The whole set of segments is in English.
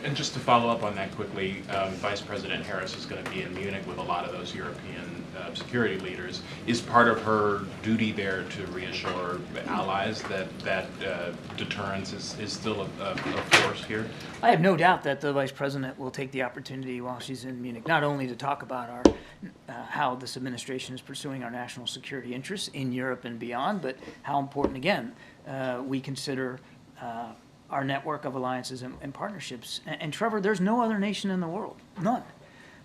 And just to follow up on that quickly, Vice President Harris is going to be in Munich with a lot of those European security leaders. Is part of her duty there to reassure allies that deterrence is still a force here? I have no doubt that the Vice President will take the opportunity while she's in Munich, not only to talk about how this administration is pursuing our national security interests in Europe and beyond, but how important, again, we consider our network of alliances and partnerships. And Trevor, there's no other nation in the world, none,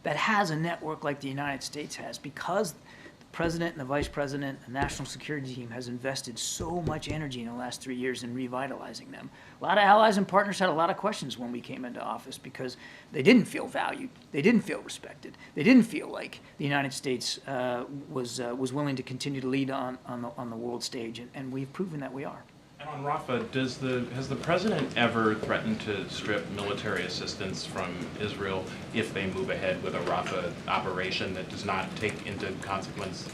that has a network like the United States has, because the President and the Vice President, the national security team has invested so much energy in the last 3 years in revitalizing them. A lot of allies and partners had a lot of questions when we came into office because they didn't feel valued, they didn't feel respected, they didn't feel like the United States was willing to continue to lead on the world stage, and we've proven that we are. And on Rafah, has the president ever threatened to strip military assistance from Israel if they move ahead with a Rafah operation that does not take into consequence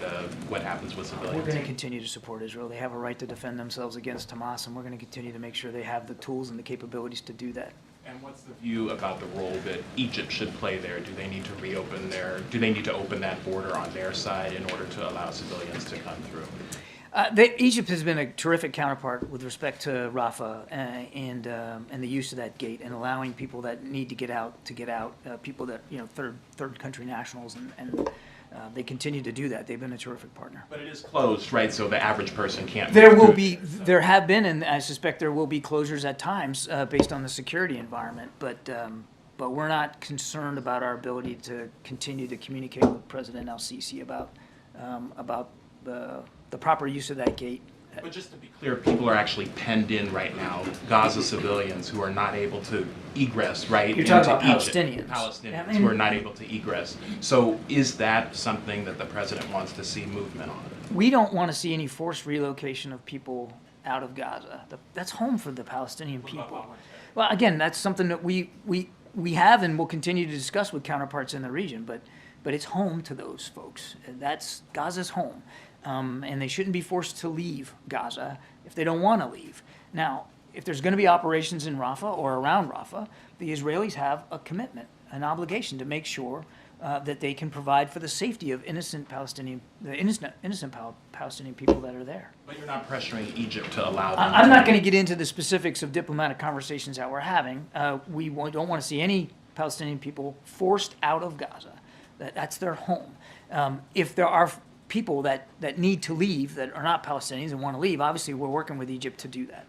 what happens with civilians? We're going to continue to support Israel. They have a right to defend themselves against Hamas, and we're going to continue to make sure they have the tools and the capabilities to do that. And what's the view about the role that Egypt should play there? Do they need to open that border on their side in order to allow civilians to come through? Egypt has been a terrific counterpart with respect to Rafah and the use of that gate and allowing people that need to get out, people that, third country nationals, and they continue to do that. They've been a terrific partner. But it is closed, right? So the average person can't. There have been, and I suspect there will be closures at times based on the security environment. But we're not concerned about our ability to continue to communicate with President El-Sisi about the proper use of that gate. But just to be clear, people are actually penned in right now, Gaza civilians who are not able to egress, right? You're talking about Egypt. Palestinians who are not able to egress. So is that something that the president wants to see movement on? We don't want to see any forced relocation of people out of Gaza. That's home for the Palestinian people. Well, again, that's something that we have and will continue to discuss with counterparts in the region, but it's home to those folks. That's Gaza's home. And they shouldn't be forced to leave Gaza if they don't want to leave. Now, if there's going to be operations in Rafah or around Rafah, the Israelis have a commitment, an obligation to make sure that they can provide for the safety of innocent Palestinian people that are there. But you're not pressuring Egypt to allow them. I'm not going to get into the specifics of diplomatic conversations that we're having. We don't want to see any Palestinian people forced out of Gaza. That's their home. If there are people that need to leave that are not Palestinians and want to leave, obviously we're working with Egypt to do that.